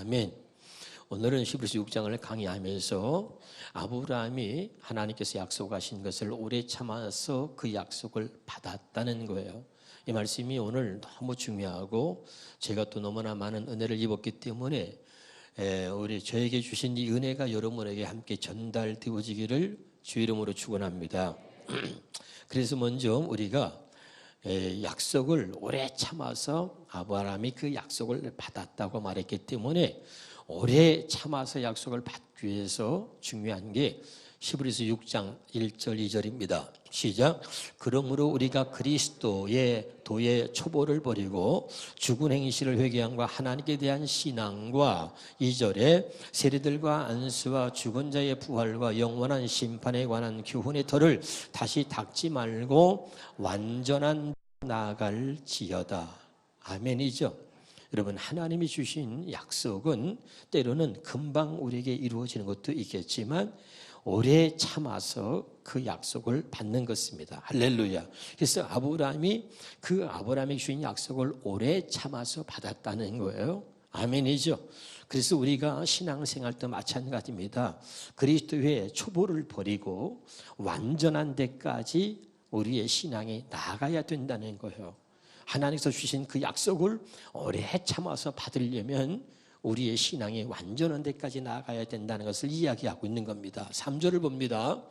아멘. 오늘은 히브리서 6장을 강의하면서 아브라함이 하나님께서 약속하신 것을 오래 참아서 그 약속을 받았다는 거예요. 이 말씀이 오늘 너무 중요하고 제가 또 너무나 많은 은혜를 입었기 때문에 우리 저에게 주신 이 은혜가 여러분에게 함께 전달되어지기를 주 이름으로 축원합니다. 그래서 먼저 우리가 약속을 오래 참아서 아브라함이 그 약속을 받았다고 말했기 때문에 오래 참아서 약속을 받기 위해서 중요한 게 히브리서 6장 1절 2절입니다. 시작. 그러므로 우리가 그리스도의 도의 초보를 버리고 죽은 행실을 회개함과 하나님께 대한 신앙과 2절에 세리들과 안수와 죽은 자의 부활과 영원한 심판에 관한 교훈의 터를 다시 닦지 말고 완전한 나아갈지어다. 아멘이죠. 여러분, 하나님이 주신 약속은 때로는 금방 우리에게 이루어지는 것도 있겠지만 오래 참아서 그 약속을 받는 것입니다. 할렐루야. 그래서 아브라함이 주신 약속을 오래 참아서 받았다는 거예요. 아멘이죠. 그래서 우리가 신앙생활도 마찬가지입니다. 그리스도의 초보를 버리고 완전한 데까지 우리의 신앙이 나아가야 된다는 거예요. 하나님께서 주신 그 약속을 오래 참아서 받으려면 우리의 신앙이 완전한 데까지 나아가야 된다는 것을 이야기하고 있는 겁니다. 3절을 봅니다.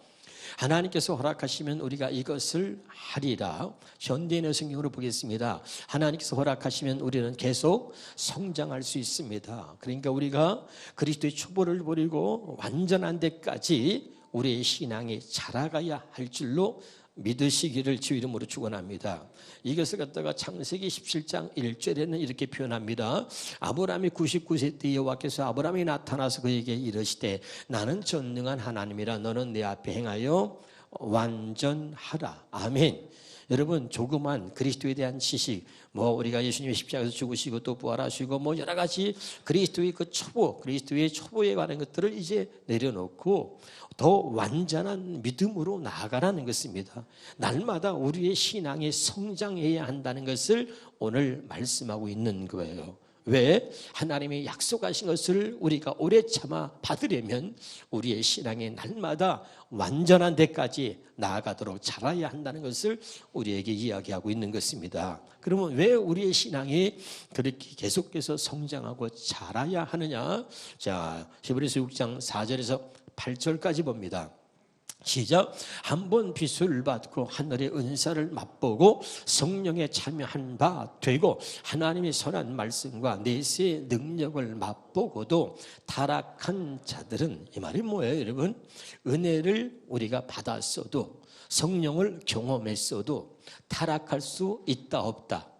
하나님께서 허락하시면 우리가 이것을 하리라. 현대인의 성경으로 보겠습니다. 하나님께서 허락하시면 우리는 계속 성장할 수 있습니다. 그러니까 우리가 그리스도의 초보를 버리고 완전한 데까지 우리의 신앙이 자라가야 할 줄로 믿으시기를 주 이름으로 축원합니다. 이것을 갖다가 창세기 17장 1절에는 이렇게 표현합니다. 아브라함이 99세 때 여호와께서 아브라함이 나타나서 그에게 이르시되 나는 전능한 하나님이라 너는 내 앞에 행하여 완전하라. 아멘. 여러분, 조그만 그리스도에 대한 지식, 우리가 예수님이 십자가에서 죽으시고 또 부활하시고 여러 가지 그리스도의 그리스도의 초보에 관한 것들을 이제 내려놓고 더 완전한 믿음으로 나아가라는 것입니다. 날마다 우리의 신앙이 성장해야 한다는 것을 오늘 말씀하고 있는 거예요. 왜? 하나님이 약속하신 것을 우리가 오래 참아 받으려면 우리의 신앙이 날마다 완전한 데까지 나아가도록 자라야 한다는 것을 우리에게 이야기하고 있는 것입니다. 그러면 왜 우리의 신앙이 그렇게 계속해서 성장하고 자라야 하느냐? 자, 히브리서 6장 4절에서 8절까지 봅니다. 시작. 한번 빛을 받고 하늘의 은사를 맛보고 성령에 참여한 바 되고 하나님의 선한 말씀과 내세의 능력을 맛보고도 타락한 자들은, 이 말이 뭐예요, 여러분? 은혜를 우리가 받았어도 성령을 경험했어도 타락할 수 있다 없다?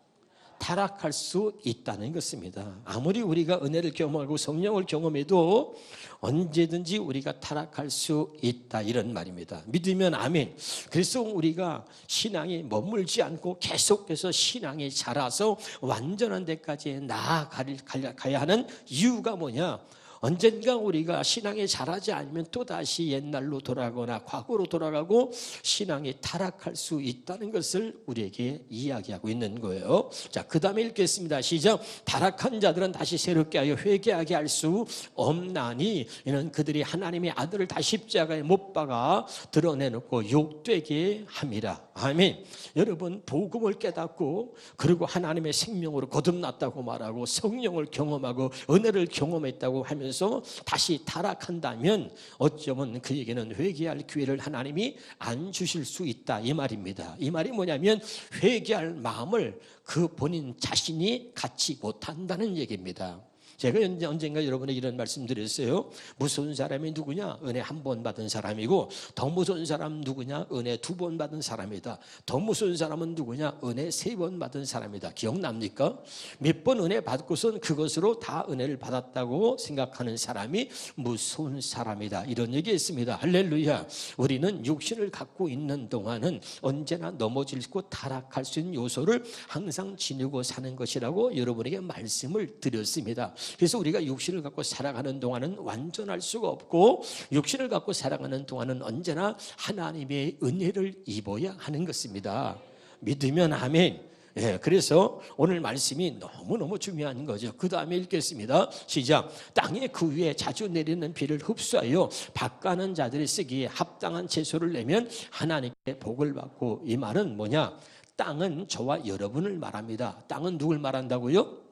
타락할 수 있다는 것입니다. 아무리 우리가 은혜를 경험하고 성령을 경험해도 언제든지 우리가 타락할 수 있다, 이런 말입니다. 믿으면 아멘. 그래서 우리가 신앙이 머물지 않고 계속해서 신앙이 자라서 완전한 데까지 나아가야 하는 이유가 뭐냐? 언젠가 우리가 신앙이 자라지 않으면 또다시 옛날로 돌아가거나 과거로 돌아가고 신앙이 타락할 수 있다는 것을 우리에게 이야기하고 있는 거예요. 자, 그 다음에 읽겠습니다. 시작. 타락한 자들은 다시 새롭게 하여 회개하게 할 수 없나니 이는 그들이 하나님의 아들을 다 십자가에 못 박아 드러내놓고 욕되게 함이라. 아멘. 여러분, 복음을 깨닫고 그리고 하나님의 생명으로 거듭났다고 말하고 성령을 경험하고 은혜를 경험했다고 하면서 다시 타락한다면 어쩌면 그에게는 회개할 기회를 하나님이 안 주실 수 있다, 이 말입니다. 이 말이 뭐냐면 회개할 마음을 그 본인 자신이 갖지 못한다는 얘기입니다. 제가 언젠가 여러분에게 이런 말씀 드렸어요. 무서운 사람이 누구냐? 은혜 한 번 받은 사람이고, 더 무서운 사람 누구냐? 은혜 2번 받은 사람이다. 더 무서운 사람은 누구냐? 은혜 3번 받은 사람이다. 기억납니까? 몇 번 은혜 받고선 그것으로 다 은혜를 받았다고 생각하는 사람이 무서운 사람이다, 이런 얘기했습니다. 할렐루야. 우리는 육신을 갖고 있는 동안은 언제나 넘어지고 타락할 수 있는 요소를 항상 지니고 사는 것이라고 여러분에게 말씀을 드렸습니다. 그래서 우리가 육신을 갖고 살아가는 동안은 완전할 수가 없고, 육신을 갖고 살아가는 동안은 언제나 하나님의 은혜를 입어야 하는 것입니다. 믿으면 아멘. 예, 그래서 오늘 말씀이 너무너무 중요한 거죠. 그 다음에 읽겠습니다. 시작. 땅의 그 위에 자주 내리는 비를 흡수하여 밭가는 자들이 쓰기에 합당한 채소를 내면 하나님께 복을 받고, 이 말은 뭐냐? 땅은 저와 여러분을 말합니다. 땅은 누굴 말한다고요?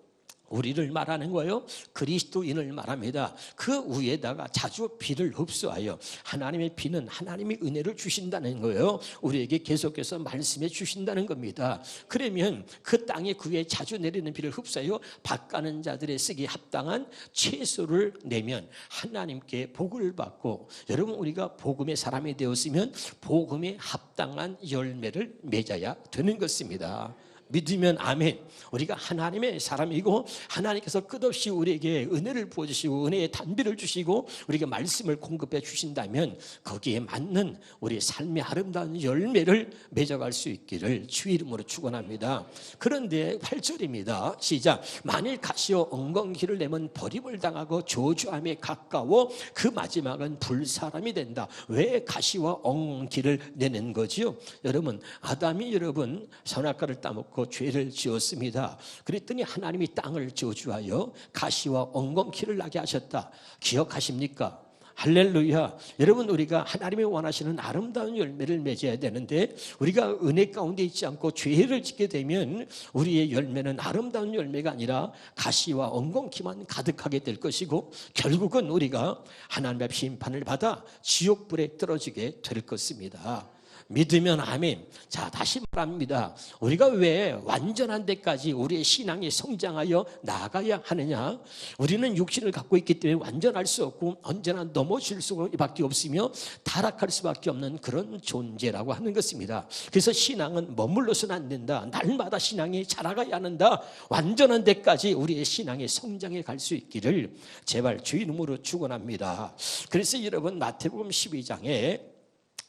우리를 말하는 거예요. 그리스도인을 말합니다. 그 위에다가 자주 비를 흡수하여, 하나님의 비는 하나님이 은혜를 주신다는 거예요. 우리에게 계속해서 말씀해 주신다는 겁니다. 그러면 그 땅에 그 위에 자주 내리는 비를 흡수하여 밭가는 자들의 쓰기에 합당한 채소를 내면 하나님께 복을 받고, 여러분 우리가 복음의 사람이 되었으면 복음에 합당한 열매를 맺어야 되는 것입니다. 믿으면 아멘. 우리가 하나님의 사람이고 하나님께서 끝없이 우리에게 은혜를 부어주시고 은혜의 단비를 주시고 우리에게 말씀을 공급해 주신다면 거기에 맞는 우리의 삶의 아름다운 열매를 맺어갈 수 있기를 주 이름으로 축원합니다. 그런데 8절입니다. 시작. 만일 가시와 엉겅퀴를 내면 버림을 당하고 저주함에 가까워 그 마지막은 불사람이 된다. 왜 가시와 엉겅퀴를 내는 거지요? 여러분, 아담이 여러분 선악과를 따먹고 죄를 지었습니다. 그랬더니 하나님이 땅을 저주하여 가시와 엉겅퀴를 나게 하셨다. 기억하십니까? 할렐루야. 여러분, 우리가 하나님이 원하시는 아름다운 열매를 맺어야 되는데 우리가 은혜 가운데 있지 않고 죄를 짓게 되면 우리의 열매는 아름다운 열매가 아니라 가시와 엉겅퀴만 가득하게 될 것이고 결국은 우리가 하나님 앞 심판을 받아 지옥불에 떨어지게 될 것입니다. 믿으면 아멘. 자, 다시 말합니다. 우리가 왜 완전한 데까지 우리의 신앙이 성장하여 나아가야 하느냐? 우리는 육신을 갖고 있기 때문에 완전할 수 없고 언제나 넘어질 수밖에 없으며 타락할 수밖에 없는 그런 존재라고 하는 것입니다. 그래서 신앙은 머물러서는 안 된다. 날마다 신앙이 자라가야 한다. 완전한 데까지 우리의 신앙이 성장해 갈 수 있기를 제발 주 이름으로 축원합니다. 그래서 여러분, 마태복음 12장에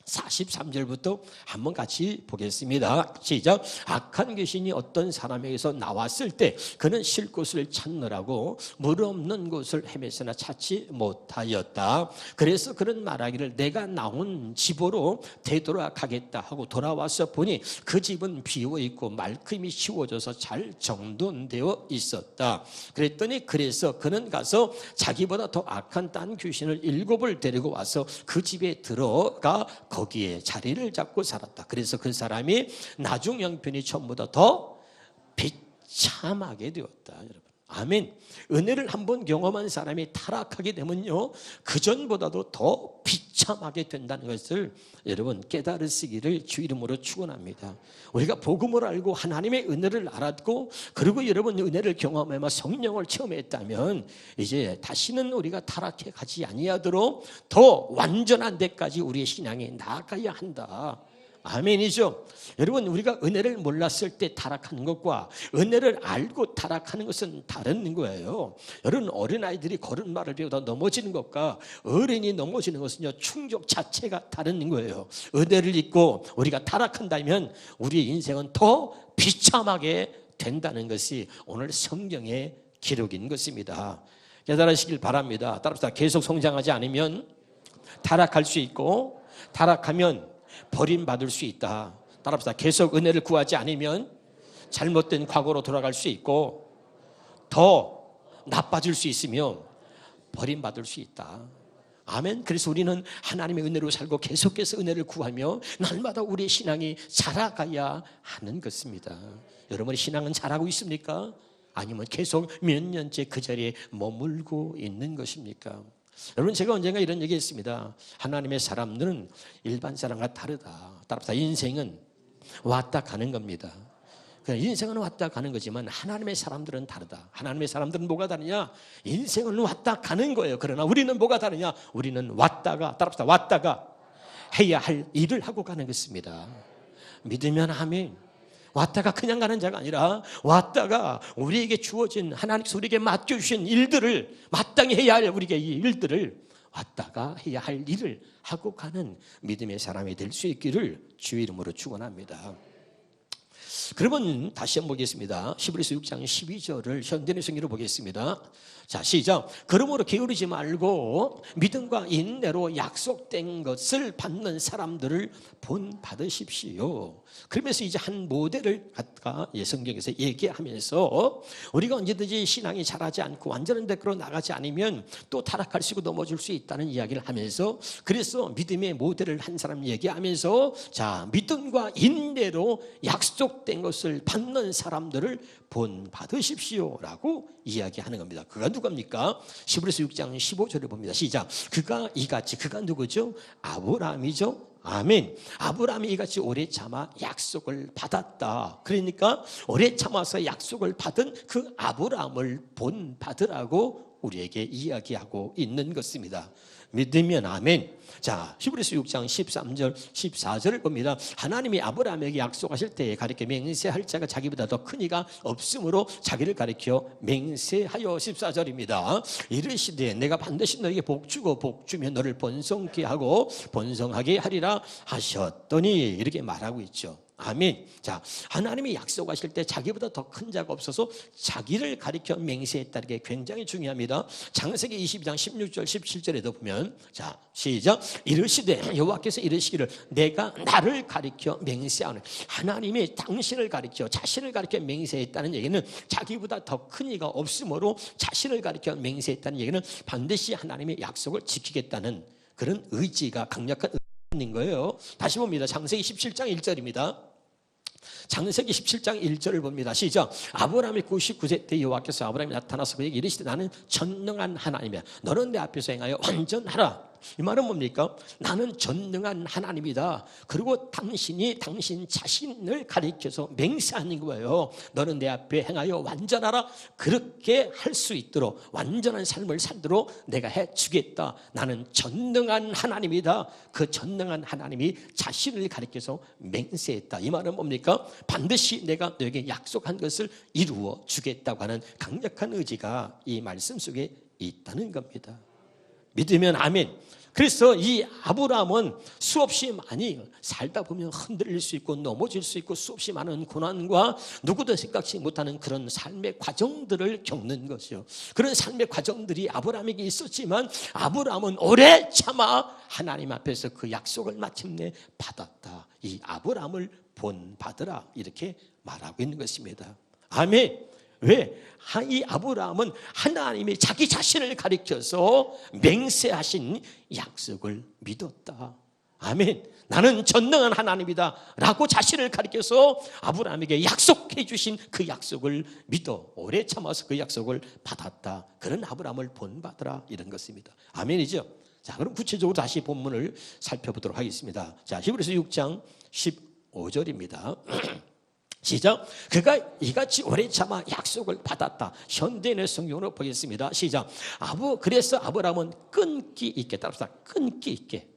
43절부터 한번 같이 보겠습니다. 시작. 악한 귀신이 어떤 사람에게서 나왔을 때 그는 쉴 곳을 찾느라고 물 없는 곳을 헤맸으나 찾지 못하였다. 그래서 그는 말하기를 내가 나온 집으로 되돌아가겠다 하고 돌아와서 보니 그 집은 비어있고 말끔히 치워져서 잘 정돈되어 있었다. 그랬더니 그래서 그는 가서 자기보다 더 악한 딴 귀신을 7을 데리고 와서 그 집에 들어가 거기에 자리를 잡고 살았다. 그래서 그 사람이 나중 형편이 전보다 더 비참하게 되었다. 여러분, 아멘. 은혜를 한번 경험한 사람이 타락하게 되면요, 그전보다도 더 비참하게 된다는 것을 여러분 깨달으시기를 주 이름으로 축원합니다. 우리가 복음을 알고 하나님의 은혜를 알았고 그리고 여러분 은혜를 경험하며 성령을 체험했다면 이제 다시는 우리가 타락해 가지 아니하도록 더 완전한 데까지 우리의 신앙이 나아가야 한다. 아멘이죠. 여러분, 우리가 은혜를 몰랐을 때 타락하는 것과 은혜를 알고 타락하는 것은 다른 거예요. 여러분, 어린아이들이 걸음마를 배우다 넘어지는 것과 어른이 넘어지는 것은요, 충격 자체가 다른 거예요. 은혜를 잊고 우리가 타락한다면 우리의 인생은 더 비참하게 된다는 것이 오늘 성경의 기록인 것입니다. 깨달으시길 바랍니다. 따라서 계속 성장하지 않으면 타락할 수 있고 타락하면 버림받을 수 있다. 따라합시다. 계속 은혜를 구하지 않으면 잘못된 과거로 돌아갈 수 있고 더 나빠질 수 있으며 버림받을 수 있다. 아멘. 그래서 우리는 하나님의 은혜로 살고 계속해서 은혜를 구하며 날마다 우리의 신앙이 자라가야 하는 것입니다. 여러분의 신앙은 자라고 있습니까? 아니면 계속 몇 년째 그 자리에 머물고 있는 것입니까? 여러분, 제가 언젠가 이런 얘기 했습니다. 하나님의 사람들은 일반 사람과 다르다. 따라서 인생은 왔다 가는 겁니다. 인생은 왔다 가는 거지만 하나님의 사람들은 다르다. 하나님의 사람들은 뭐가 다르냐? 인생은 왔다 가는 거예요. 그러나 우리는 뭐가 다르냐? 우리는 왔다가, 따라서 왔다가 해야 할 일을 하고 가는 것입니다. 믿으면 아멘. 왔다가 그냥 가는 자가 아니라 왔다가 우리에게 주어진 하나님께서 우리에게 맡겨주신 일들을 마땅히 해야 할 우리에게 이 일들을 왔다가 해야 할 일을 하고 가는 믿음의 사람이 될 수 있기를 주의 이름으로 축원합니다. 그러면 다시 한번 보겠습니다. 히브리서 6장 12절을 현대의 성경으로 보겠습니다. 자, 시작. 그러므로 게으르지 말고 믿음과 인내로 약속된 것을 받는 사람들을 본받으십시오. 그러면서 이제 한 모델을 갖다가 성경에서 얘기하면서 우리가 언제든지 신앙이 자라지 않고 완전한 데로 나가지 않으면 또 타락할 수 있고 넘어질 수 있다는 이야기를 하면서, 그래서 믿음의 모델을 한 사람 얘기하면서, 자, 믿음과 인내로 약속된 것을 받는 사람들을 본받으십시오라고 이야기하는 겁니다. 그가 누굽니까? 히브리서 6장 15절을 봅니다. 시작. 그가 이같이, 그가 누구죠? 아브라함이죠. 아멘. 아브라함이 이같이 오래 참아 약속을 받았다. 그러니까 오래 참아서 약속을 받은 그 아브라함을 본받으라고 우리에게 이야기하고 있는 것입니다. 믿으면 아멘. 자, 히브리서 6장 13절 14절을 봅니다. 하나님이 아브라함에게 약속하실 때에 가리켜 맹세할 자가 자기보다 더 큰 이가 없으므로 자기를 가리켜 맹세하여 14절입니다. 이르시되 내가 반드시 너에게 복주고 복주면 너를 번성케 하고 번성하게 하리라 하셨더니, 이렇게 말하고 있죠. 아멘. 자, 하나님이 약속하실 때 자기보다 더 큰 자가 없어서 자기를 가리켜 맹세했다는 게 굉장히 중요합니다. 창세기 22장 16절 17절에도 보면, 자, 시작. 이르시되 여호와께서 이르시기를 내가 나를 가리켜 맹세하는, 하나님이 당신을 가리켜 자신을 가리켜 맹세했다는 얘기는 자기보다 더 큰 이가 없으므로 자신을 가리켜 맹세했다는 얘기는 반드시 하나님의 약속을 지키겠다는 그런 의지가, 강력한 의지인 거예요. 다시 봅니다. 창세기 17장 1절입니다. 창세기 17장 1절을 봅니다. 시작. 아브라함이 99세 때 여호와께서 아브라함이 나타나서 그에게 이르시되 나는 전능한 하나님이야. 너는 내 앞에서 행하여 완전하라. 이 말은 뭡니까? 나는 전능한 하나님이다. 그리고 당신이 당신 자신을 가리켜서 맹세하는 거예요. 너는 내 앞에 행하여 완전하라. 그렇게 할 수 있도록 완전한 삶을 살도록 내가 해주겠다. 나는 전능한 하나님이다. 그 전능한 하나님이 자신을 가리켜서 맹세했다. 이 말은 뭡니까? 반드시 내가 너에게 약속한 것을 이루어 주겠다고 하는 강력한 의지가 이 말씀 속에 있다는 겁니다. 믿으면 아멘. 그래서 이 아브라함은 수없이 많이 살다 보면 흔들릴 수 있고 넘어질 수 있고 수없이 많은 고난과 누구도 생각지 못하는 그런 삶의 과정들을 겪는 것이요. 그런 삶의 과정들이 아브라함에게 있었지만 아브라함은 오래 참아 하나님 앞에서 그 약속을 마침내 받았다. 이 아브라함을 본받으라, 이렇게 말하고 있는 것입니다. 아멘. 왜? 이 아브라함은 하나님이 자기 자신을 가리켜서 맹세하신 약속을 믿었다. 아멘. 나는 전능한 하나님이다 라고 자신을 가리켜서 아브라함에게 약속해 주신 그 약속을 믿어 오래 참아서 그 약속을 받았다. 그런 아브라함을 본받으라, 이런 것입니다. 아멘이죠. 자, 그럼 구체적으로 다시 본문을 살펴보도록 하겠습니다. 자, 히브리서 6장 15절입니다. 시작. 그가 이같이 오래 참아 약속을 받았다. 현대인의 성경으로 보겠습니다. 시작. 그래서 아브라함은 끈기 있게, 따라서 끈기 있게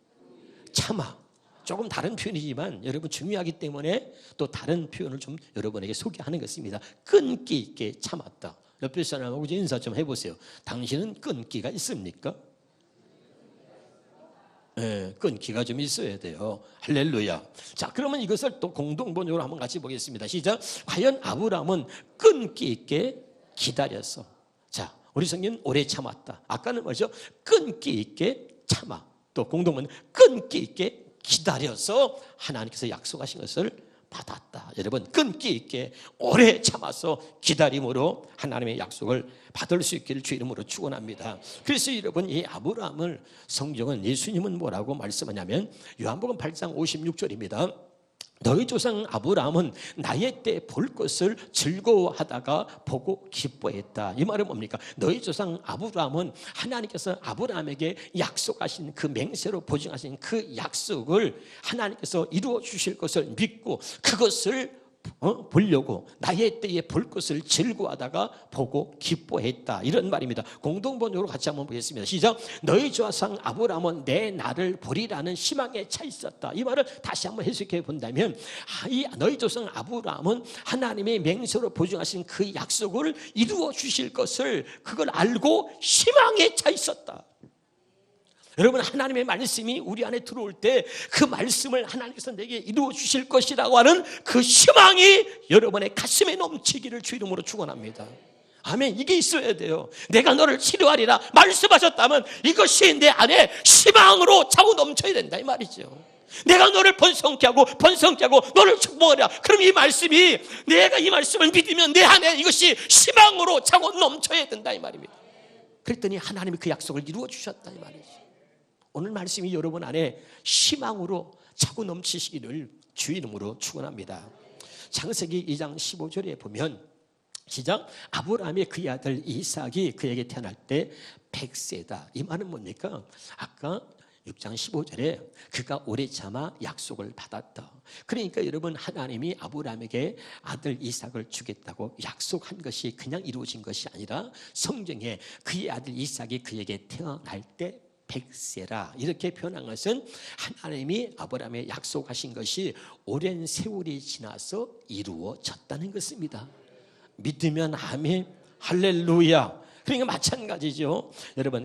참아. 조금 다른 표현이지만 여러분 중요하기 때문에 또 다른 표현을 좀 여러분에게 소개하는 것입니다. 끈기 있게 참았다. 옆에 사람하고 인사 좀 해보세요. 당신은 끈기가 있습니까? 네, 끈기가 좀 있어야 돼요. 할렐루야. 자, 그러면 이것을 또 공동번역으로 한번 같이 보겠습니다. 시작. 과연 아브라함은 끈기 있게 기다렸어. 자, 우리 성경은 오래 참았다. 아까는 뭐죠? 끈기 있게 참아. 또 공동번역 끈기 있게 기다려서 하나님께서 약속하신 것을 받았다. 여러분, 끈기 있게 오래 참아서 기다림으로 하나님의 약속을 받을 수 있기를 주 이름으로 축원합니다. 그래서 여러분, 이 아브라함을 성경은, 예수님은 뭐라고 말씀하냐면 요한복음 8장 56절입니다. 너희 조상 아브라함은 나의 때 볼 것을 즐거워하다가 보고 기뻐했다. 이 말은 뭡니까? 너희 조상 아브라함은 하나님께서 아브라함에게 약속하신 그 맹세로 보증하신 그 약속을 하나님께서 이루어 주실 것을 믿고 그것을 보려고 나의 때에 볼 것을 즐거워하다가 보고 기뻐했다. 이런 말입니다. 공동번역으로 같이 한번 보겠습니다. 시작. 너희 조상 아브라함은 내 날을 보리라는 희망에 차 있었다. 이 말을 다시 한번 해석해 본다면, 너희 조상 아브라함은 하나님의 맹세로 보증하신 그 약속을 이루어 주실 것을 그걸 알고 희망에 차 있었다. 여러분, 하나님의 말씀이 우리 안에 들어올 때 그 말씀을 하나님께서 내게 이루어 주실 것이라고 하는 그 희망이 여러분의 가슴에 넘치기를 주 이름으로 축원합니다. 아멘. 이게 있어야 돼요. 내가 너를 치료하리라 말씀하셨다면 이것이 내 안에 희망으로 차고 넘쳐야 된다 이 말이죠. 내가 너를 번성케 하고 너를 축복하리라. 그럼 이 말씀이, 내가 이 말씀을 믿으면 내 안에 이것이 희망으로 차고 넘쳐야 된다 이 말입니다. 그랬더니 하나님이 그 약속을 이루어 주셨다 이 말이죠. 오늘 말씀이 여러분 안에 희망으로 차고 넘치시기를 주 이름으로 축원합니다. 창세기 2장 15절에 보면 시작, 아브라함의 그의 아들 이삭이 그에게 태어날 때 100세다. 이 말은 뭡니까? 아까 6장 15절에 그가 오래 참아 약속을 받았다. 그러니까 여러분, 하나님이 아브라함에게 아들 이삭을 주겠다고 약속한 것이 그냥 이루어진 것이 아니라 성경에 그의 아들 이삭이 그에게 태어날 때 100세라 이렇게 표현한 것은 하나님이 아브라함에 약속하신 것이 오랜 세월이 지나서 이루어졌다는 것입니다. 믿으면 아멘, 할렐루야. 그러니까 마찬가지죠. 여러분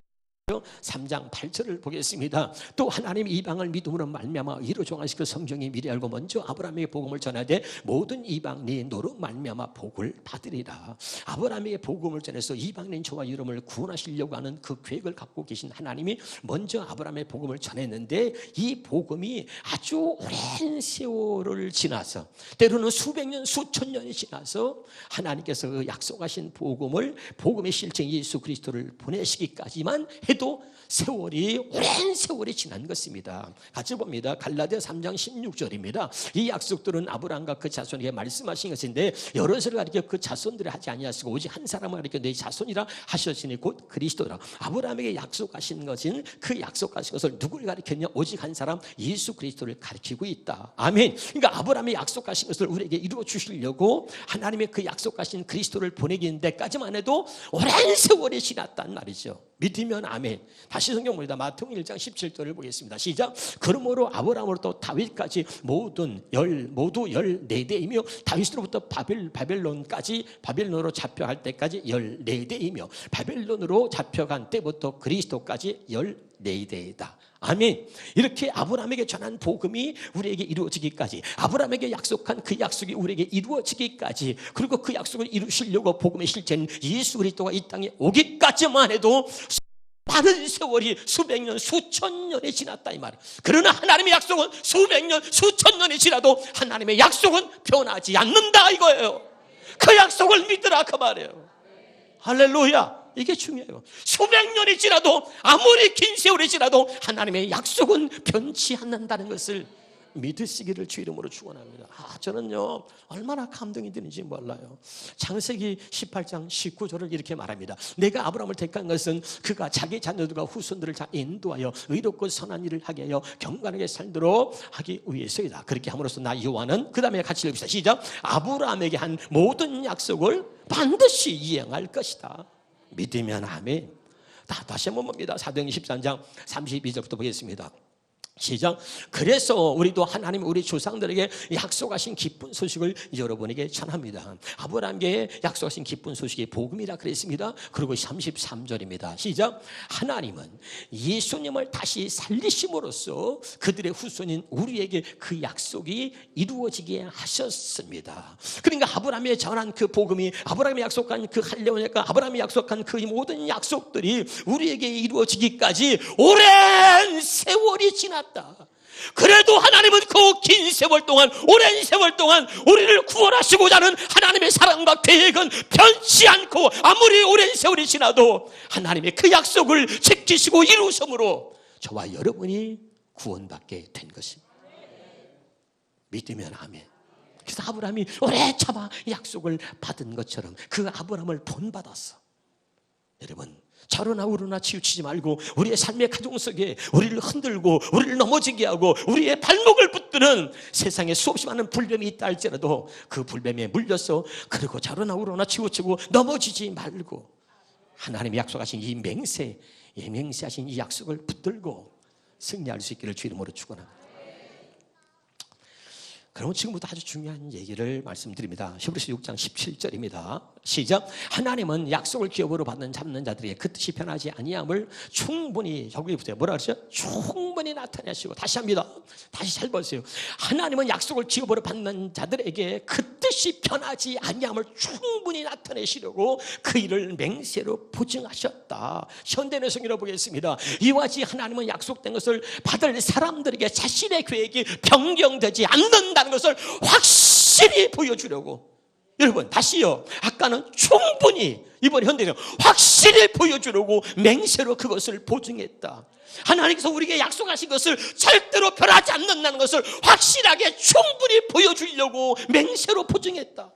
3장 8절을 보겠습니다. 또 하나님 이방을 믿음으로 말미암아 이로 정하신 그 성경이 미리 알고 먼저 아브라함에게 복음을 전하되 모든 이방인이 너로 말미암아 복을 받으리라. 아브라함에게 복음을 전해서 이방인 저와 여러분을 구원하시려고 하는 그 계획을 갖고 계신 하나님이 먼저 아브라함의 복음을 전했는데, 이 복음이 아주 오랜 세월을 지나서 때로는 수백 년 수천 년이 지나서 하나님께서 그 약속하신 복음의 실제 예수 그리스도를 보내시기까지만 해도 세월이, 오랜 세월이 지난 것입니다. 같이 봅니다. 갈라디아 3장 16절입니다. 이 약속들은 아브라함과 그 자손에게 말씀하신 것인데 여럿을 가리켜 그 자손들을 하지 아니하시고 오직 한 사람을 가리켜 내 자손이라 하셨으니 곧 그리스도라. 아브라함에게 약속하신 것은, 그 약속하신 것을 누구를 가리켰냐? 오직 한 사람 예수 그리스도를 가리키고 있다. 아멘. 그러니까 아브라함이 약속하신 것을 우리에게 이루어 주시려고 하나님의 그 약속하신 그리스도를 보내기는 데까지만 해도 오랜 세월이 지났단 말이죠. 믿으면 아멘. 다시 성경 봅니다. 마태복음 1장 17절을 보겠습니다. 시작. 그러므로 아브라함으로부터 다윗까지 모두 14대이며 다윗으로부터 바벨론으로 잡혀갈 때까지 14대이며 바벨론으로 잡혀간 때부터 그리스도까지 14대이다. 아멘. 이렇게 아브라함에게 전한 복음이 우리에게 이루어지기까지, 아브라함에게 약속한 그 약속이 우리에게 이루어지기까지, 그리고 그 약속을 이루시려고 복음의 실체인 예수 그리스도가 이 땅에 오기까지만 해도 많은 세월이 수백 년 수천 년이 지났다 이 말이에요. 그러나 하나님의 약속은 수백 년 수천 년이 지나도 하나님의 약속은 변하지 않는다 이거예요. 그 약속을 믿으라 그 말이에요. 할렐루야. 이게 중요해요. 수백 년이 지나도, 아무리 긴 세월이 지나도 하나님의 약속은 변치 않는다는 것을 믿으시기를 주 이름으로 축원합니다. 저는요 얼마나 감동이 드는지 몰라요. 창세기 18장 19절을 이렇게 말합니다. 내가 아브라함을 택한 것은 그가 자기 자녀들과 후손들을 잘 인도하여 의롭고 선한 일을 하게 하여 경건하게 살도록 하기 위해서이다. 그렇게 함으로써 나 여호와는, 그 다음에 같이 읽읍시다. 시작. 아브라함에게 한 모든 약속을 반드시 이행할 것이다. 믿으면 아멘. 다시 한번 봅니다. 사도행전 13장 32절부터 보겠습니다. 시작. 그래서 우리도 하나님 우리 조상들에게 약속하신 기쁜 소식을 여러분에게 전합니다. 아브라함에게 약속하신 기쁜 소식이 복음이라 그랬습니다. 그리고 33절입니다. 시작. 하나님은 예수님을 다시 살리심으로써 그들의 후손인 우리에게 그 약속이 이루어지게 하셨습니다. 그러니까 아브라함에 전한 그 복음이, 아브라함이 약속한 그 할례원과 아브라함이 약속한 그 모든 약속들이 우리에게 이루어지기까지 오랜 세월이 지났다. 그래도 하나님은 그 긴 세월 동안, 오랜 세월 동안 우리를 구원하시고자 하는 하나님의 사랑과 계획은 변치 않고, 아무리 오랜 세월이 지나도 하나님의 그 약속을 지키시고 이루심으로 저와 여러분이 구원받게 된 것입니다. 믿으면 아멘. 그래서 아브라함이 오래 참아 약속을 받은 것처럼 그 아브라함을 본받았어. 여러분, 좌로나 우로나 치우치지 말고 우리의 삶의 가정 속에 우리를 흔들고 우리를 넘어지게 하고 우리의 발목을 붙드는 세상에 수없이 많은 불뱀이 있다 할지라도 그 불뱀에 물려서, 그리고 좌로나 우로나 치우치고 넘어지지 말고 하나님이 약속하신 이 맹세하신 이 약속을 붙들고 승리할 수 있기를 주 이름으로 축원합니다. 그럼 지금부터 아주 중요한 얘기를 말씀드립니다. 히브리서 6장 17절입니다. 시작. 하나님은 약속을 기업으로 잡는 자들에게 그 뜻이 변하지 아니함을 충분히, 여기 보세요. 뭐라 그러죠? 충분히 나타내시고. 다시 합니다. 다시 잘 보세요. 하나님은 약속을 기업으로 받는 자들에게 그 뜻이 변하지 아니함을 충분히 나타내시려고 그 일을 맹세로 보증하셨다. 현대내성이라고 보겠습니다. 이와 같이 하나님은 약속된 것을 받을 사람들에게 자신의 계획이 변경되지 않는다는 것을 확실히 보여주려고. 여러분 다시요, 아까는 충분히, 이번 현대는 확실히 보여주려고 맹세로 그것을 보증했다. 하나님께서 우리에게 약속하신 것을 절대로 변하지 않는다는 것을 확실하게 충분히 보여주려고 맹세로 보증했다.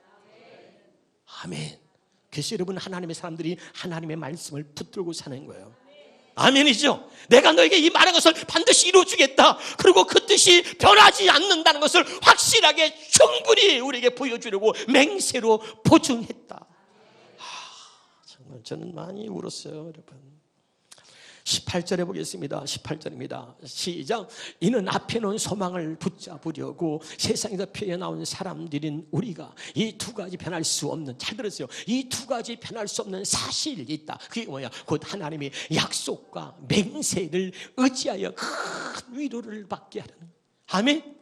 아멘. 그래서 여러분, 하나님의 사람들이 하나님의 말씀을 붙들고 사는 거예요. 아멘이죠. 내가 너에게 이 말한 것을 반드시 이루어주겠다. 그리고 그 뜻이 변하지 않는다는 것을 확실하게 충분히 우리에게 보여주려고 맹세로 보증했다. 정말 저는 많이 울었어요, 여러분. 18절에 보겠습니다. 18절입니다. 시작. 이는 앞에 놓은 소망을 붙잡으려고 세상에서 피어나온 사람들인 우리가 이 두 가지 변할 수 없는, 잘 들었어요, 이 두 가지 변할 수 없는 사실이 있다. 그게 뭐냐? 곧 하나님의 약속과 맹세를 의지하여 큰 위로를 받게 하는. 아멘.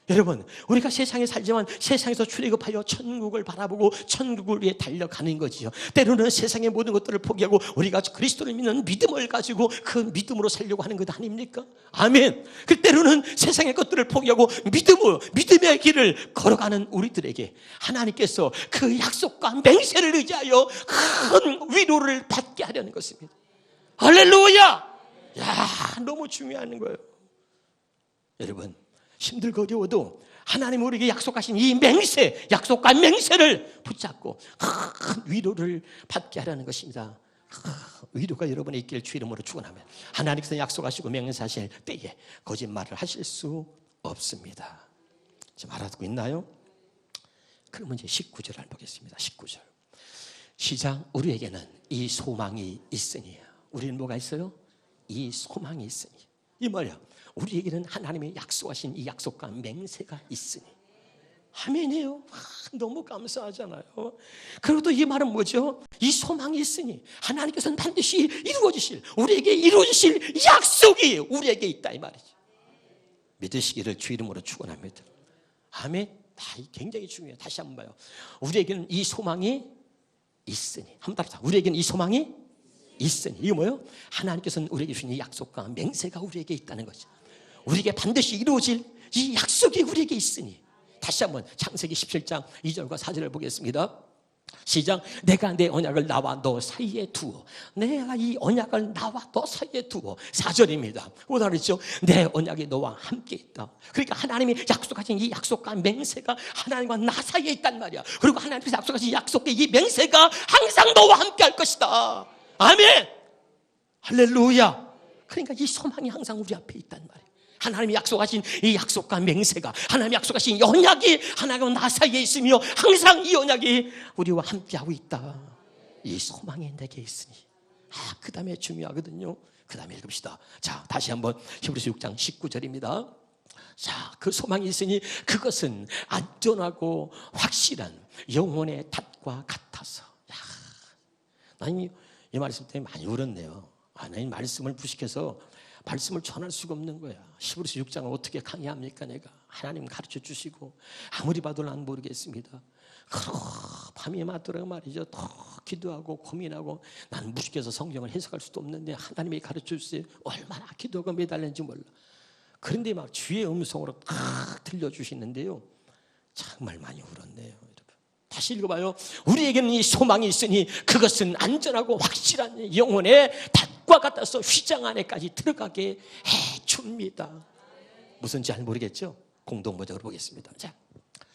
여러분, 우리가 세상에 살지만 세상에서 출애굽하여 천국을 바라보고 천국을 위해 달려가는 거지요. 때로는 세상의 모든 것들을 포기하고 우리가 그리스도를 믿는 믿음을 가지고 그 믿음으로 살려고 하는 것 아닙니까? 아멘. 그 때로는 세상의 것들을 포기하고 믿음의 길을 걸어가는 우리들에게 하나님께서 그 약속과 맹세를 의지하여 큰 위로를 받게 하려는 것입니다. 할렐루야! 야, 너무 중요한 거예요. 여러분, 힘들고 어려워도 하나님 우리에게 약속하신 이 맹세, 약속과 맹세를 붙잡고 큰 위로를 받게 하라는 것입니다. 위로가 여러분의 있길 주 이름으로 축원하면, 하나님께서 약속하시고 맹세하실 때에 거짓말을 하실 수 없습니다. 지금 알아듣고 있나요? 그러면 이제 19절 보겠습니다. 19절 시작. 우리에게는 이 소망이 있으니. 우리는 뭐가 있어요? 이 소망이 있으니. 이 말이야, 우리에게는 하나님의 약속하신 이 약속과 맹세가 있으니. 아멘이에요. 너무 감사하잖아요. 그리고 또 이 말은 뭐죠? 이 소망이 있으니 하나님께서는 반드시 이루어주실, 우리에게 이루어주실 약속이 우리에게 있다, 이 말이죠. 믿으시기를 주 이름으로 축원합니다. 아멘. 굉장히 중요해요. 다시 한번 봐요. 우리에게는 이 소망이 있으니. 한번 따라서, 우리에게는 이 소망이 있으니. 이게 뭐예요? 하나님께서는 우리에게 주신 이 약속과 맹세가 우리에게 있다는 거죠. 우리에게 반드시 이루어질 이 약속이 우리에게 있으니. 다시 한번 창세기 17장 2절과 4절을 보겠습니다. 시작. 내가 내 언약을 나와 너 사이에 두어. 내가 이 언약을 나와 너 사이에 두어. 4절입니다. 뭐라 그랬죠? 내 언약이 너와 함께 있다. 그러니까 하나님이 약속하신 이 약속과 맹세가 하나님과 나 사이에 있단 말이야. 그리고 하나님께서 약속하신 이 약속과 이 맹세가 항상 너와 함께 할 것이다. 아멘. 할렐루야. 그러니까 이 소망이 항상 우리 앞에 있단 말이에요. 하나님이 약속하신 이 약속과 맹세가, 하나님이 약속하신 이 언약이 하나님과 나 사이에 있으며 항상 이 언약이 우리와 함께하고 있다. 이 소망이 내게 있으니. 그 다음에 중요하거든요. 그 다음에 읽읍시다. 자, 다시 한번 히브리서 6장 19절입니다. 자, 그 소망이 있으니 그것은 안전하고 확실한 영혼의 탓과 같아서. 나는 이 말씀 때문에 많이 울었네요. 나는 말씀을 무식해서 말씀을 전할 수가 없는 거야. 히브리서 6장을 어떻게 강의합니까? 내가 하나님 가르쳐 주시고 아무리 봐도 난 모르겠습니다. 밤이 맞더라고 말이죠. 더 기도하고 고민하고, 난 무식해서 성경을 해석할 수도 없는데 하나님이 가르쳐 주세요. 얼마나 기도가 매달렸는지 몰라. 그런데 막 주의 음성으로 탁 들려주시는데요, 정말 많이 울었네요. 다시 읽어봐요. 우리에게는 이 소망이 있으니 그것은 안전하고 확실한 영혼의 닷과 같아서 휘장 안에까지 들어가게 해줍니다. 무슨 잘 모르겠죠? 공동번역으로 보겠습니다. 자,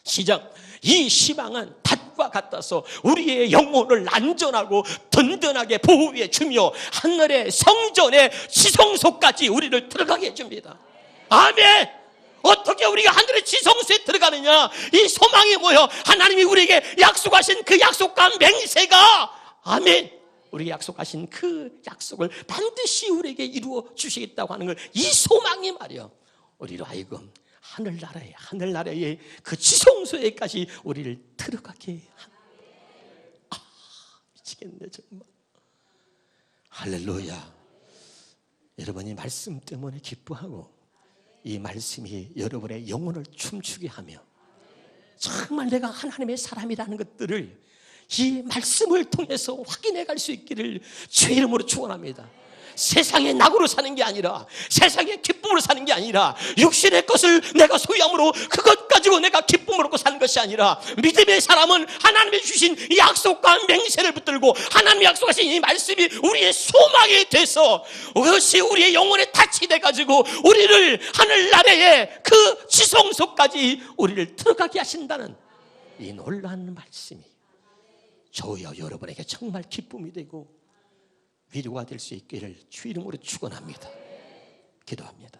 시작. 이 희망은 닷과 같아서 우리의 영혼을 안전하고 든든하게 보호해 주며 하늘의 성전의 지성소까지 우리를 들어가게 해줍니다. 아멘. 어떻게 우리가 하늘의 지성소에 들어가느냐? 이 소망이 뭐예요? 하나님이 우리에게 약속하신 그 약속과 맹세가, 아멘, 우리에게 약속하신 그 약속을 반드시 우리에게 이루어 주시겠다고 하는 걸, 이 소망이 말이요, 우리로 하여금 하늘나라의 그 지성소에까지 우리를 들어가게 합니다. 미치겠네 정말. 할렐루야. 여러분이 말씀 때문에 기뻐하고 이 말씀이 여러분의 영혼을 춤추게 하며 정말 내가 하나님의 사람이라는 것들을 이 말씀을 통해서 확인해 갈 수 있기를 주의 이름으로 축원합니다. 세상의 낙으로 사는 게 아니라, 세상의 기쁨으로 사는 게 아니라, 육신의 것을 내가 소유함으로 그것 가지고 내가 기쁨을 얻고 사는 것이 아니라, 믿음의 사람은 하나님이 주신 이 약속과 맹세를 붙들고 하나님이 약속하신 이 말씀이 우리의 소망이 돼서 그것이 우리의 영혼에 닻이 돼가지고 우리를 하늘나라의 그 지성소까지 우리를 들어가게 하신다는 이 놀라운 말씀이 저와 여러분에게 정말 기쁨이 되고 위로가 될 수 있기를 주 이름으로 축원합니다. 기도합니다.